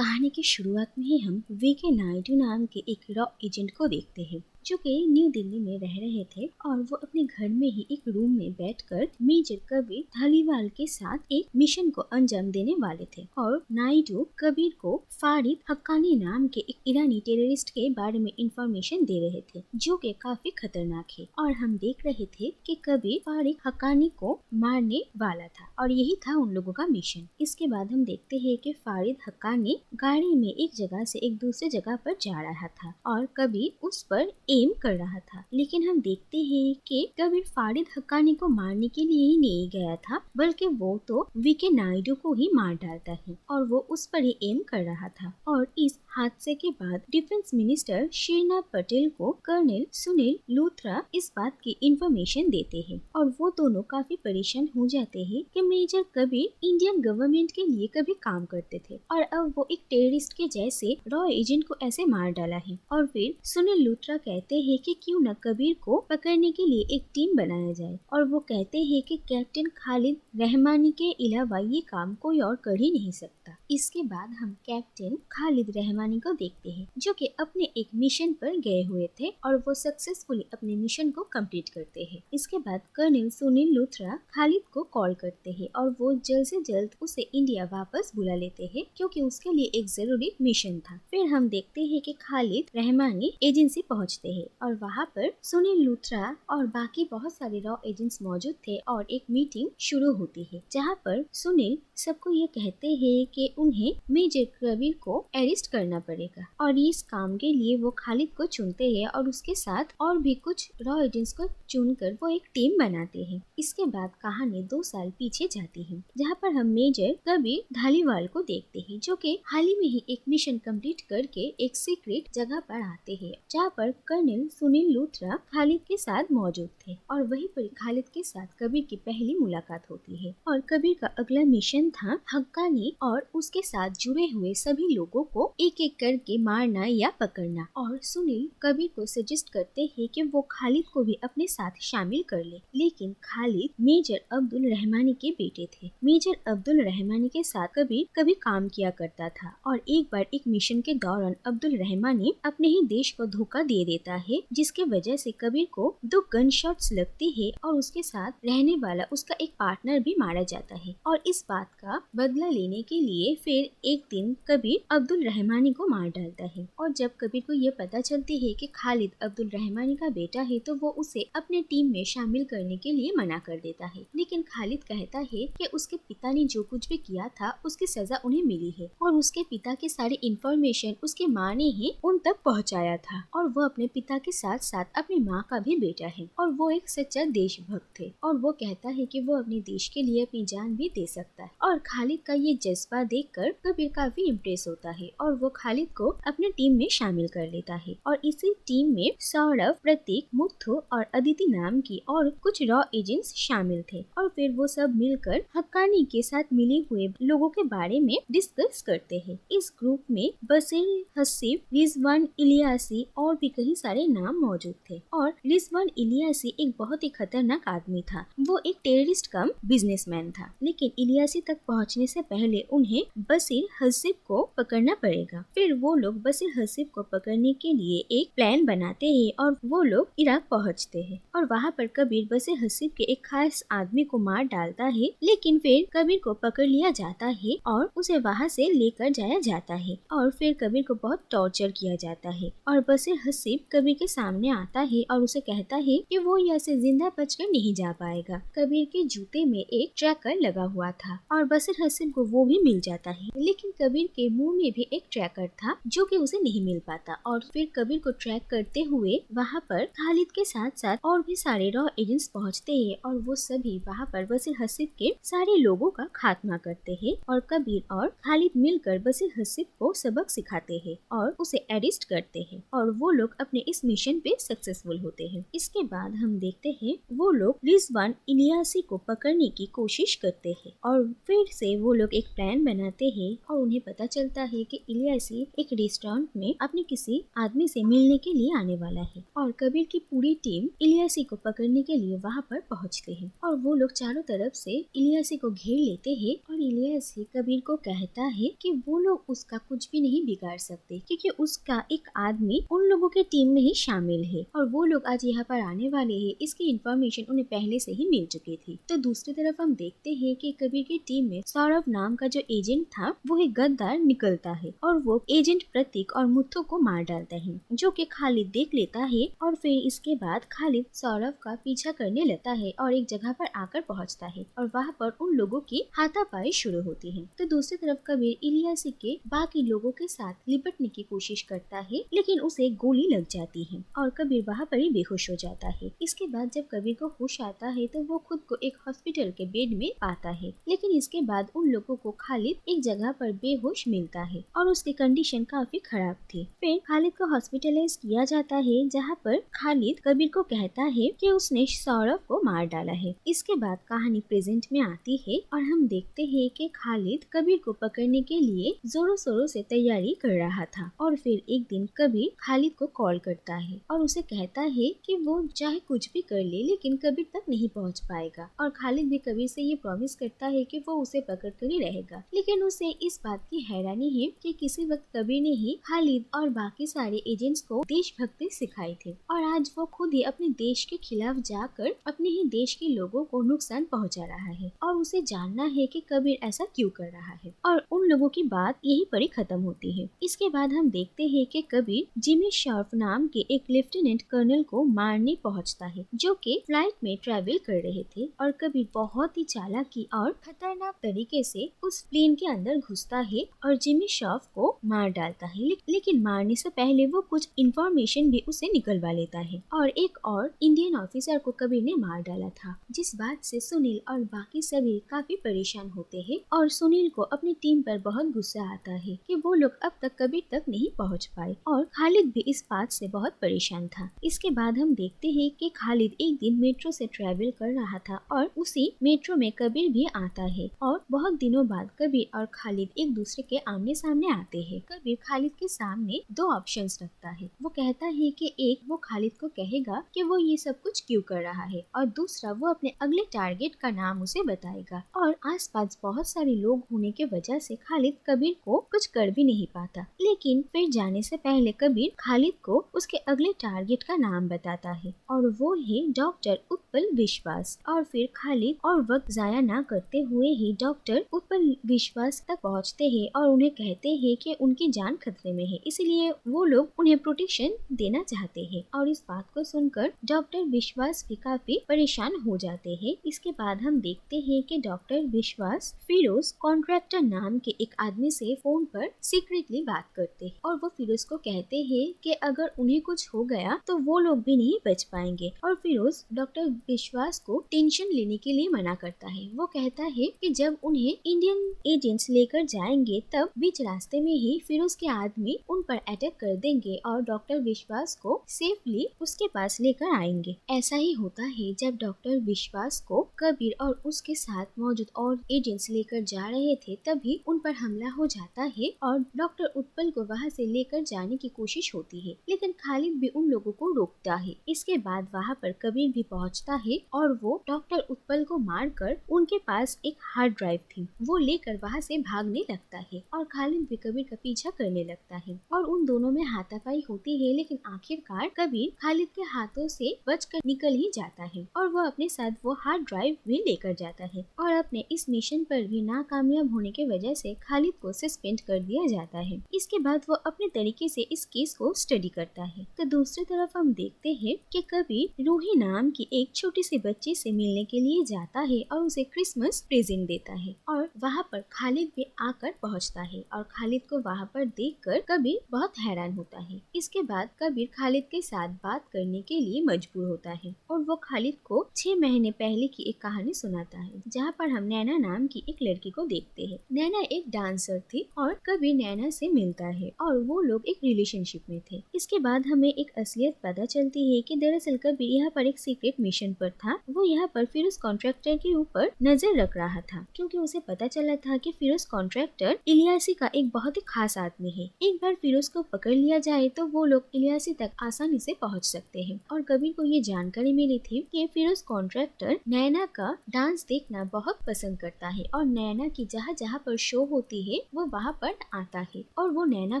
कहानी की शुरुआत में ही हम वीके नायडू नाम के एक रॉ एजेंट को देखते हैं जो कि न्यू दिल्ली में रह रहे थे और वो अपने घर में ही एक रूम में बैठकर मेजर कबीर धालीवाल के साथ एक मिशन को अंजाम देने वाले थे। और नायडू कबीर को फारिद हक्कानी नाम के एक ईरानी टेररिस्ट के बारे में इंफॉर्मेशन दे रहे थे जो कि काफी खतरनाक है। और हम देख रहे थे कि कबीर फारिद हक्कानी को मारने वाला था और यही था उन लोगों का मिशन। इसके बाद हम देखते हैं कि फारिद हक्कानी गाड़ी में एक जगह से एक दूसरे जगह पर जा रहा था और कबीर उस पर एम कर रहा था। लेकिन हम देखते हैं कि कबीर फारिद हक्कानी को मारने के लिए ही नहीं गया था बल्कि वो तो वीके नायडू को ही मार डालता है और वो उस पर ही एम कर रहा था। और इस हादसे के बाद डिफेंस मिनिस्टर शेरनाग पटेल को कर्नल सुनील लूथरा इस बात की इंफॉर्मेशन देते हैं और वो दोनों काफी परेशान हो जाते हैं कि मेजर कबीर इंडियन गवर्नमेंट के लिए कभी काम करते थे और अब वो एक टेररिस्ट के जैसे रॉ एजेंट को ऐसे मार डाला है। और फिर सुनील लूथरा कहते हैं कि क्यों न कबीर को पकड़ने के लिए एक टीम बनाया जाए और वो कहते हैं कि कैप्टन खालिद रहमानी के अलावा ये काम कोई और कर ही नहीं सकता। इसके बाद हम कैप्टन खालिद रहमानी को देखते हैं जो कि अपने एक मिशन पर गए हुए थे और वो सक्सेसफुली अपने मिशन को कंप्लीट करते हैं। इसके बाद कर्नल सुनील लूथरा खालिद को कॉल करते हैं और वो जल्द से जल्द उसे इंडिया वापस बुला लेते हैं क्योंकि उसके लिए एक जरूरी मिशन था। फिर हम देखते हैं कि खालिद रहमानी एजेंसी पहुंचते हैं और वहाँ पर सुनील लूथरा और बाकी बहुत सारे रॉ एजेंट्स मौजूद थे और एक मीटिंग शुरू होती है जहाँ पर सुनील सबको ये कहते हैं कि उन्हें मेजर कबीर को अरेस्ट करना पड़ेगा और इस काम के लिए वो खालिद को चुनते हैं और उसके साथ और भी कुछ रॉ एजेंट्स को चुनकर वो एक टीम बनाते हैं। इसके बाद कहानी 2 साल पीछे जाती है जहाँ पर हम मेजर कबीर धालीवाल को देखते हैं जो कि हाल ही में ही एक मिशन कंप्लीट करके एक सीक्रेट जगह पर आते हैं जहाँ पर कर्नल सुनील लूथरा खालिद के साथ मौजूद थे और वहीं पर खालिद के साथ कबीर की पहली मुलाकात होती है। और कबीर का अगला मिशन था हक्कानी और उसके साथ जुड़े हुए सभी लोगों को एक एक करके मारना या पकड़ना। और सुनील कबीर को सजेस्ट करते हैं कि वो खालिद को भी अपने साथ शामिल कर ले, लेकिन खालिद मेजर अब्दुल रहमानी के बेटे थे। मेजर अब्दुल रहमानी के साथ कबीर कभी काम किया करता था और एक बार एक मिशन के दौरान अब्दुल रहमानी अपने ही देश को धोखा दे देता है जिसके वजह से कबीर को 2 गन शॉट्स लगते हैं और उसके साथ रहने वाला उसका एक पार्टनर भी मारा जाता है। और इस बात का बदला लेने के लिए फिर एक दिन कबीर अब्दुल रहमानी को मार डालता है और जब कबीर को ये पता चलती है कि खालिद अब्दुल रहमानी का बेटा है तो वो उसे अपने टीम में शामिल करने के लिए मना कर देता है। लेकिन खालिद कहता है कि उसके पिता ने जो कुछ भी किया था उसकी सजा उन्हें मिली है और उसके पिता की सारी इंफॉर्मेशन उसके माँ ने ही उन तक पहुँचाया था और वो अपने पिता के साथ साथ अपनी माँ का भी बेटा है और वो एक सच्चा देशभक्त है और वो कहता है कि वो अपने देश के लिए अपनी जान भी दे सकता है। और खालिद का ये जज्बा देखकर कबीर काफी इम्प्रेस होता है और वो खालिद को अपने टीम में शामिल कर लेता है। और इसी टीम में सौरभ, प्रतीक, मुथु और अदिति नाम की और कुछ रॉ एजेंट्स शामिल थे और फिर वो सब मिलकर हक्कानी के साथ मिले हुए लोगों के बारे में डिस्कस करते हैं। इस ग्रुप में बसीर हसीब, रिजवान इलियासी और भी कई सारे नाम मौजूद थे। और रिजवान इलियासी एक बहुत ही खतरनाक आदमी था। वो एक टेररिस्ट कम बिजनेसमैन था, लेकिन इलियासी तक पहुंचने से पहले उन्हें बसीर हसीब को पकड़ना पड़ेगा। फिर वो लोग बसीर हसीब को पकड़ने के लिए एक प्लान बनाते हैं और वो लोग इराक पहुंचते हैं और वहाँ पर कबीर बसीर हसीब के एक खास आदमी को मार डालता है, लेकिन फिर कबीर को पकड़ लिया जाता है और उसे वहाँ से लेकर जाया जाता है और फिर कबीर को बहुत टॉर्चर किया जाता है। और बसीर हसीब कबीर के सामने आता है और उसे कहता है कि वो यहाँ से जिंदा बचकर नहीं जा पाएगा। कबीर के जूते में एक ट्रैकर लगा हुआ था और बसीर हसीब को वो भी मिल जाता है, लेकिन कबीर के मुंह में भी एक ट्रैकर था जो कि उसे नहीं मिल पाता। और फिर कबीर को ट्रैक करते हुए वहाँ पर खालिद के साथ साथ और भी सारे रॉ एजेंट्स पहुँचते हैं और वो सभी वहाँ पर बसीर हसीब के सारे लोगों का खात्मा करते हैं और कबीर और खालिद मिलकर बसीर हसीब को सबक सिखाते हैं और उसे अरेस्ट करते हैं और वो लोग अपने इस मिशन पे सक्सेसफुल होते हैं। इसके बाद हम देखते हैं वो लोग रिजवान इलियासी को पकड़ने की कोशिश करते हैं और फिर से वो लोग एक प्लान बना आते हैं और उन्हें पता चलता है कि इलियासी एक रेस्टोरेंट में अपने किसी आदमी से मिलने के लिए आने वाला है और कबीर की पूरी टीम इलियासी को पकड़ने के लिए वहाँ पर पहुँचते हैं और वो लोग चारों तरफ से इलियासी को घेर लेते हैं और इलियासी कबीर को कहता है कि वो लोग उसका कुछ भी नहीं बिगाड़ सकते क्योंकि उसका एक आदमी उन लोगों के टीम में ही शामिल है और वो लोग आज यहाँ पर आने वाले हैं, इसकी इन्फॉर्मेशन उन्हें पहले से ही मिल चुकी थी। तो दूसरी तरफ हम देखते हैं कि कबीर की टीम में सौरभ नाम का जो एजेंट था वो एक गद्दार निकलता है और वो एजेंट प्रतीक और मुथु को मार डालता है, जो कि खालिद देख लेता है और फिर इसके बाद खालिद सौरभ का पीछा करने लगता है और एक जगह पर आकर पहुंचता है और वहाँ पर उन लोगों की हाथापाई शुरू होती है। तो दूसरी तरफ कबीर इलियासी के बाकी लोगों के साथ लिपटने की कोशिश करता है, लेकिन उसे गोली लग जाती है और कबीर वहाँ पर ही बेहोश हो जाता है। इसके बाद जब कबीर को होश आता है तो वो खुद को एक हॉस्पिटल के बेड में पाता है, लेकिन इसके बाद उन लोगों को खालिद एक जगह पर बेहोश मिलता है और उसकी कंडीशन काफी खराब थी। फिर खालिद को हॉस्पिटलाइज किया जाता है, जहाँ पर खालिद कबीर को कहता है कि उसने सौरभ को मार डाला है। इसके बाद कहानी प्रेजेंट में आती है और हम देखते हैं कि खालिद कबीर को पकड़ने के लिए जोरों शोरों से तैयारी कर रहा था और फिर एक दिन कबीर खालिद को कॉल करता है और उसे कहता है कि वो चाहे कुछ भी कर ले लेकिन कबीर तक नहीं पहुंच पाएगा और खालिद भी कबीर से ये प्रॉमिस करता है कि वो उसे पकड़ कर ही रहेगा। लेकिन उसे इस बात की हैरानी है कि किसी वक्त कबीर ने ही खालिद और बाकी सारे एजेंट्स को देशभक्ति सिखाई थी और आज वो खुद ही अपने देश के खिलाफ जाकर अपने ही देश के लोगों को नुकसान पहुंचा रहा है और उसे जानना है कि कबीर ऐसा क्यों कर रहा है और उन लोगों की बात यही पर ही खत्म होती है। इसके बाद हम देखते हैं कि कबीर जिमी शार्प नाम के एक लेफ्टिनेंट कर्नल को मारने पहुंचता है, जो कि फ्लाइट में ट्रैवल कर रहे थे और कबीर बहुत ही चालाकी और खतरनाक तरीके से उस प्लेन के अंदर घुसता है और जिमी शार्प को मार डालता है। लेकिन मारने से पहले वो कुछ इंफॉर्मेशन भी उसे निकलवा लेता है और एक और इंडियन ऑफिसर को कबीर ने मार डाला था, जिस बात से सुनील और बाकी सभी काफी परेशान होते हैं और सुनील को अपनी टीम पर बहुत गुस्सा आता है कि वो लोग अब तक कबीर तक नहीं पहुंच पाए और खालिद भी इस बात से बहुत परेशान था। इसके बाद हम देखते हैं कि खालिद एक दिन मेट्रो से ट्रैवल कर रहा था और उसी मेट्रो में कबीर भी आता है और बहुत दिनों बाद कबीर और खालिद एक दूसरे के आमने सामने आते हैं। कबीर खालिद के सामने दो ऑप्शंस रखता है। वो कहता है कि एक, वो खालिद को कहेगा कि वो ये सब कुछ क्यों कर रहा है और दूसरा, वो अपने अगले टारगेट का नाम उसे बताएगा। और आसपास बहुत सारे लोग होने के वजह से खालिद कबीर को कुछ कर भी नहीं पाता, लेकिन फिर जाने से पहले कबीर खालिद को उसके अगले टारगेट का नाम बताता है और वो है डॉक्टर उत्पल विश्वास। और फिर खालिद और वक्त जाया ना करते हुए ही डॉक्टर उत्पल विश्वास तक पहुंचते हैं और उन्हें कहते हैं कि उनकी जान खतरे में है, इसलिए वो लोग उन्हें प्रोटेक्शन देना चाहते हैं। और इस बात को सुनकर डॉक्टर विश्वास भी काफी परेशान हो जाते हैं। इसके बाद हम देखते हैं कि डॉक्टर विश्वास फिरोज कॉन्ट्रैक्टर नाम के एक आदमी से फोन पर सीक्रेटली बात करते हैं और वो फिरोज को कहते हैं कि अगर उन्हें कुछ हो गया तो वो लोग भी नहीं बच पाएंगे। और फिरोज डॉक्टर विश्वास को टेंशन लेने के लिए मना करता है। वो कहता है कि जब उन्हें इंडियन एजेंट्स लेकर जाएंगे तब बीच रास्ते में ही फिरोज के आदमी उन पर अटैक कर देंगे और डॉक्टर विश्वास को सेफली उसके पास लेकर आएंगे। ऐसा ही होता है। जब डॉक्टर विश्वास को कबीर और उसके साथ मौजूद और एजेंट्स लेकर जा रहे थे तभी उन पर हमला हो जाता है और डॉक्टर उत्पल को वहां से लेकर जाने की कोशिश होती है, लेकिन खालिद भी उन लोगों को रोकता है। इसके बाद वहां पर कबीर भी पहुंचता है और वो डॉक्टर उत्पल को मारकर उनके पास एक हार्ड ड्राइव थी वो लेकर वहां से भागने लगता है और खालिद भी कबीर का पीछा करने लगता है और उन दोनों में हाथापाई होती है, लेकिन आखिरकार कबीर खालिद के हाथों से बचकर निकल ही जाता है और वो अपने साथ वो हार्ड ड्राइव भी लेकर जाता है और अपने इस मिशन पर भी नाकामयाब होने की वजह से खालिद को सस्पेंड कर दिया जाता है। इसके बाद वो अपने तरीके से इस केस को स्टडी करता है। तो दूसरी तरफ हम देखते हैं कि कबीर रूही नाम की एक छोटी सी बच्ची से मिलने के लिए जाता है और उसे क्रिसमस प्रेजेंट देता है और वहाँ पर खालिद भी आकर पहुँचता है और खालिद को वहाँ पर देखकर कबीर बहुत हैरान होता है। इसके बाद कबीर खालिद के साथ बात करने के लिए मजबूर होता है और वो खालिद को 6 महीने पहले की एक कहानी सुनाता है, जहाँ पर हम नैना नाम की एक लड़की को देखते हैं। नैना एक डांसर थी और कबीर नैना से मिलता है और वो लोग एक रिलेशनशिप में थे। इसके बाद हमें एक असलियत पता चलती है कि दरअसल कबीर यहाँ पर एक सीक्रेट मिशन पर था। वो यहाँ पर फिरोज कॉन्ट्रैक्टर के ऊपर नजर रख रहा था क्योंकि उसे पता चला था कि फिरोज कॉन्ट्रैक्टर इलियासी का एक बहुत ही खास आदमी है। एक बार फिरोज को पकड़ लिया जाए तो वो लोग इलियासी तक आसानी से पहुंच सकते हैं। और कबीर को ये जानकारी मिली थी कि फिरोज कॉन्ट्रैक्टर नैना का डांस देखना बहुत पसंद करता है और नैना की जहाँ जहाँ पर शो होती है वो वहाँ पर आता है। और वो नैना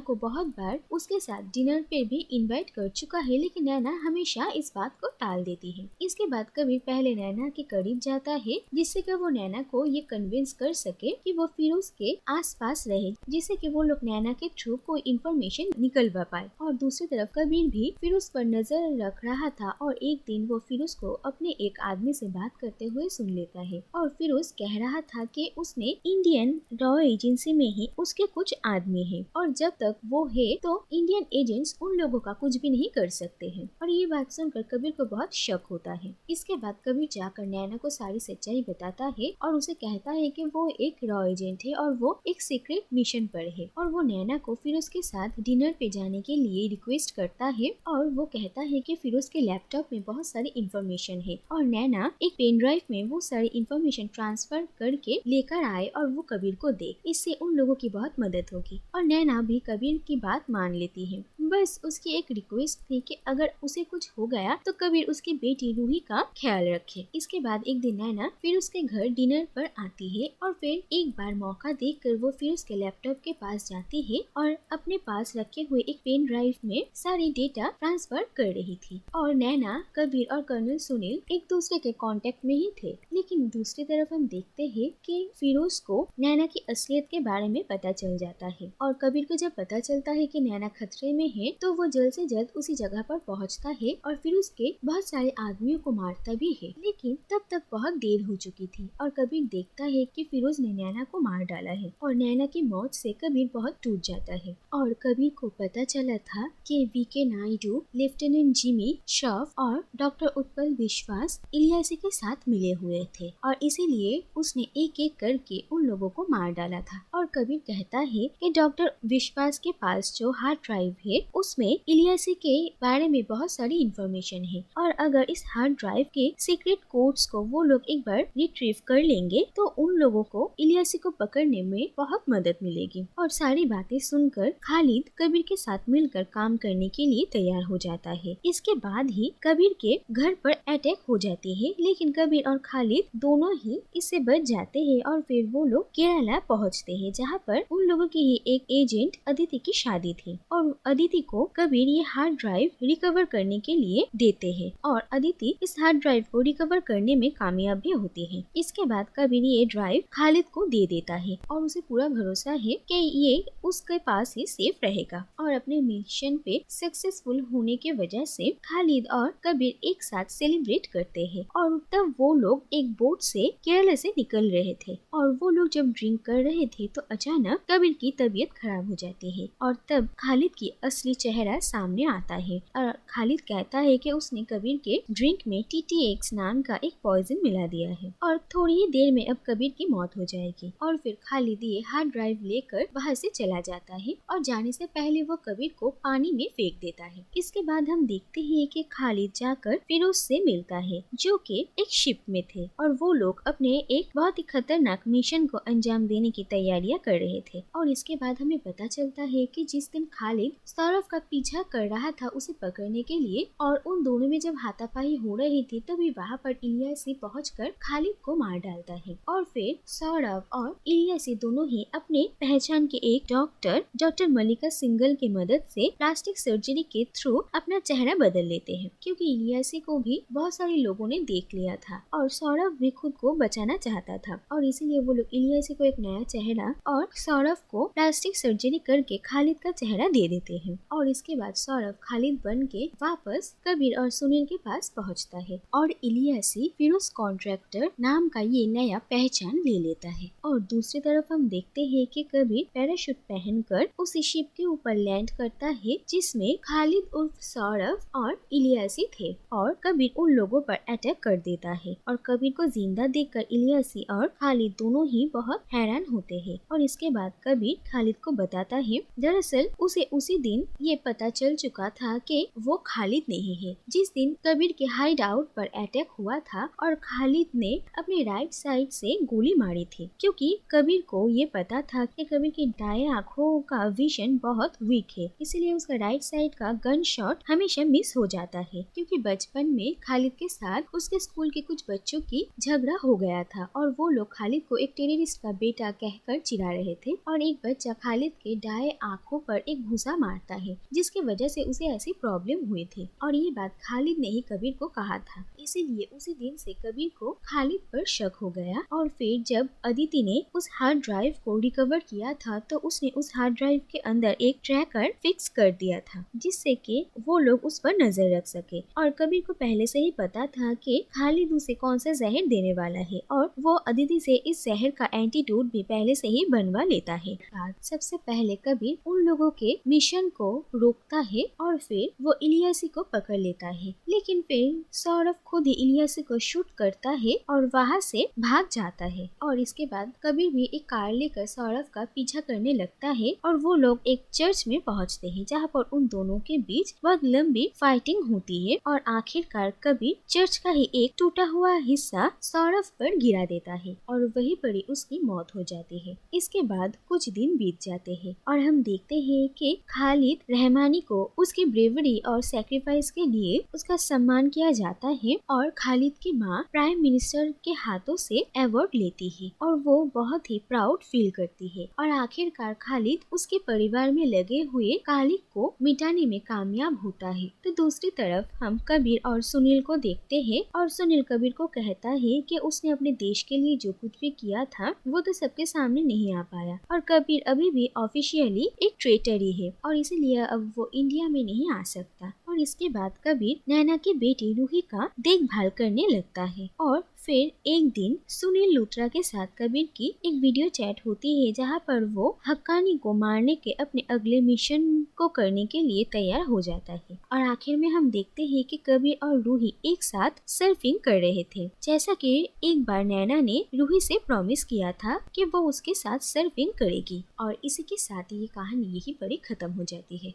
को बहुत बार उसके साथ डिनर पे भी इनवाइट कर चुका है, लेकिन नैना हमेशा इस बात को टाल देती है। इसके बाद कबीर पहले नैना के करीब जाता है जिससे कि वो नैना को ये कन्विंस कर सके कि वो फिरोज के आसपास रहे, जिससे कि वो लोग नैना के थ्रू कोई इन्फॉर्मेशन निकलवा पाए। और दूसरी तरफ कबीर भी फिरोज पर नजर रख रहा था और एक दिन वो फिरोज को अपने एक आदमी से बात करते हुए सुन लेता है। और फिरोज कह रहा था कि उसने इंडियन रॉ एजेंसी में ही उसके कुछ आदमी हैं और जब तक वो है तो इंडियन एजेंट्स उन लोगों का कुछ भी नहीं कर सकते हैं। और ये बात सुनकर कबीर को बहुत शक होता है। इसके बाद कबीर जाकर नैना को सारी सच्चाई बताता है और उसे कहता है कि वो एक रॉ एजेंट है और वो एक सीक्रेट मिशन पर है। और वो नैना को फिरोज के साथ डिनर पे जाने के लिए रिक्वेस्ट करता है और वो कहता है कि फिरोज के लैपटॉप में बहुत सारी इंफॉर्मेशन है और नैना एक पेन ड्राइव में वो सारी इंफॉर्मेशन ट्रांसफर करके लेकर आए और वो कबीर को दे। इससे उन लोगों की बहुत मदद होगी। और नैना भी कबीर की बात मान लेती है। बस उसकी एक रिक्वेस्ट थी कि अगर उसे कुछ हो गया तो कबीर उसकी बेटी रूही का ख्याल रखे। इसके बाद एक दिन नैना फिर उसके घर डिनर पर आती है और फिर एक बार मौका देखकर वो फिर उसके लैपटॉप के पास जाती है और अपने पास रखे हुए एक पेन ड्राइव में सारी डेटा ट्रांसफर कर रही थी। और नैना, कबीर और कर्नल सुनील एक दूसरे के कांटेक्ट में ही थे। लेकिन दूसरी तरफ हम देखते हैं कि फिरोज को नैना की असलियत के बारे में पता चल जाता है और कबीर को जब पता चलता है कि नैना खतरे में है तो वो जल्द से जल्द उसी जगह पर पहुंचता है और फिर उसके बहुत सारे आदमियों को मारता भी है। लेकिन तब तक बहुत देर हो चुकी थी और कबीर देखता है कि फिरोज ने नैना को मार डाला है और नैना की मौत से कबीर बहुत टूट जाता है। और कबीर को पता चला था कि वीके नायडू, लेफ्टिनेंट जिमी श्रॉफ और डॉक्टर उत्पल विश्वास इलियासी के साथ मिले हुए थे और इसीलिए उसने एक एक करके उन लोगों को मार डाला था। और कबीर कहता है कि डॉक्टर विश्वास के पास जो हार्ड ड्राइव है उसमें इलियासी के बारे में बहुत सारी इंफॉर्मेशन है और अगर इस हार्ड ड्राइव के सीक्रेट कोड्स को वो लोग एक बार रिट्रीव कर लेंगे तो उन लोगों को इलियासी को पकड़ने में बहुत मदद मिलेगी। और सारी बातें सुनकर खालिद कबीर के साथ मिलकर काम करने के लिए तैयार हो जाता है। इसके बाद ही कबीर के घर पर अटैक हो जाती है, लेकिन कबीर और खालिद दोनों ही इससे बच जाते हैं और फिर वो लोग केरला पहुंचते हैं जहां पर उन लोगों की ही एक एजेंट अदिति की शादी थी और अदिति को कबीर ये हार्ड ड्राइव रिकवर करने के लिए देते हैं और अदिति इस हार्ड ड्राइव को रिकवर करने में कामयाब भी होती है। इसके बाद कबीर ये ड्राइव खालिद को दे देता है और उसे पूरा भरोसा है कि ये उसके पास ही सेफ रहेगा। और अपने मिशन पे सक्सेसफुल होने के वजह से खालिद और कबीर एक साथ सेलिब्रेट करते हैं। और तब वो लोग एक बोट से केरला से निकल रहे थे और वो लोग जब ड्रिंक कर रहे थे तो अचानक कबीर की तबीयत खराब हो जाती है और तब खालिद की असली चेहरा सामने आता है और खालिद कहता है कि उसने कबीर के ड्रिंक में TTX नाम का एक पॉइजन मिला दिया है और थोड़ी ही देर में अब कबीर की मौत हो जाएगी। और फिर खालिद ये हार्ड ड्राइव लेकर वहाँ से चला जाता है और जाने से पहले वो कबीर को पानी में फेंक देता है। इसके बाद हम देखते हैं कि खालिद जाकर फिरोज से मिलता है जो कि एक शिप में थे और वो लोग अपने एक बहुत ही खतरनाक मिशन को अंजाम देने की तैयारियां कर रहे थे। और इसके बाद हमें पता चलता है कि जिस दिन खालिद सौरभ का पीछा कर रहा था उसे पकड़ने के लिए और उन दोनों में जब हाथापाई हो रही थी तभी वहाँ पर इलियासी पहुंचकर खालिद को मार डालता है। और फिर सौरभ और इलियासी दोनों ही अपने पहचान के एक डॉक्टर मल्लिका सिंगल की मदद से प्लास्टिक सर्जरी के थ्रू अपना चेहरा बदल लेते हैं, क्योंकि इलियासी को भी बहुत सारे लोगों ने देख लिया था और सौरभ भी खुद को बचाना चाहता था और इसीलिए वो लोग इलियासी को एक नया चेहरा और सौरभ को प्लास्टिक सर्जरी करके खालिद का चेहरा दे देते हैं। और इसके बाद सौरभ खालिद बन के वापस कबीर और सुनील के पास पहुंचता है और इलियासी फिरोज कॉन्ट्रैक्टर नाम का ये नया पहचान ले लेता है। और दूसरी तरफ हम देखते हैं कि कबीर पैराशूट पहनकर उस शिप के ऊपर लैंड करता है जिसमें खालिद उर्फ सौरभ और इलियासी थे और कबीर उन लोगों पर अटैक कर देता है और कबीर को जिंदा देखकर इलियासी और खालिद दोनों ही बहुत हैरान होते हैं और इसके बाद कबीर खालिद को बताता है दरअसल उसे उसी दिन ये पता चल चुका था कि वो खालिद नहीं है जिस दिन कबीर के हाइड आउट पर अटैक हुआ था और खालिद ने अपने राइट साइड से गोली मारी थी क्योंकि कबीर को ये पता था कि कबीर की दाएं आंखों का विजन बहुत वीक है, इसलिए उसका राइट साइड का गन शॉट हमेशा मिस हो जाता है क्योंकि बचपन में खालिद के साथ उसके स्कूल के कुछ बच्चों की झगड़ा हो गया था और वो लोग खालिद को एक टेररिस्ट का बेटा कहकर चिढ़ा रहे थे और एक बच्चा खालिद के दाएं आंखों पर एक घुसा मारता है जिसकी वजह से उसे ऐसी प्रॉब्लम हुई थी और ये बात खालिद ने ही कबीर को कहा था, इसीलिए उसी दिन से कबीर को खालिद पर शक हो गया। और फिर जब अदिति ने उस हार्ड ड्राइव को रिकवर किया था तो उसने उस हार्ड ड्राइव के अंदर एक ट्रैकर फिक्स कर दिया था जिससे कि वो लोग उस पर नजर रख सके और कबीर को पहले से ही पता था कि खालिद उसे कौन सा जहर देने वाला है और वो अदिति से इस जहर का एंटीडोट भी पहले से ही बनवा लेता है। सबसे पहले कबीर उन लोगों के मिशन को रोकता है और फिर वो इलियासी को पकड़ लेता है, लेकिन फिर सौरभ खुद ही इलियासी को शूट करता है और वहाँ से भाग जाता है और इसके बाद कबीर भी एक कार लेकर सौरभ का पीछा करने लगता है और वो लोग एक चर्च में पहुँचते हैं जहाँ पर उन दोनों के बीच बहुत लंबी फाइटिंग होती है और आखिरकार कबीर चर्च का ही एक टूटा हुआ हिस्सा सौरभ पर गिरा देता है और वहीं पर ही उसकी मौत हो जाती है। इसके बाद कुछ दिन बीत जाते हैं और हम देखते हैं कि खालिद रहमानी को उसकी ब्रेवरी और सैक्रिफाइस के लिए उसका सम्मान किया जाता है और खालिद की माँ प्राइम मिनिस्टर के हाथों से अवार्ड लेती है और वो बहुत ही प्राउड फील करती है और आखिरकार खालिद उसके परिवार में लगे हुए कालिक को मिटाने में कामयाब होता है। तो दूसरी तरफ हम कबीर और सुनील को देखते हैं और सुनील कबीर को कहता है कि उसने अपने देश के लिए जो कुछ भी किया था वो तो सबके सामने नहीं आ पाया और कबीर अभी भी ऑफिशियली एक ट्रेटर ही है और इसीलिए अब वो इंडिया में नहीं आ सकता। और इसके बाद कबीर नैना की बेटी रूही का देखभाल करने लगता है और फिर एक दिन सुनील लूथरा के साथ कबीर की एक वीडियो चैट होती है जहाँ पर वो हक्कानी को मारने के अपने अगले मिशन को करने के लिए तैयार हो जाता है और आखिर में हम देखते हैं कि कबीर और रूही एक साथ सर्फिंग कर रहे थे जैसा कि एक बार नैना ने रूही से प्रॉमिस किया था कि वो उसके साथ सर्फिंग करेगी और इसी के साथ ये कहानी यही पर खत्म हो जाती है।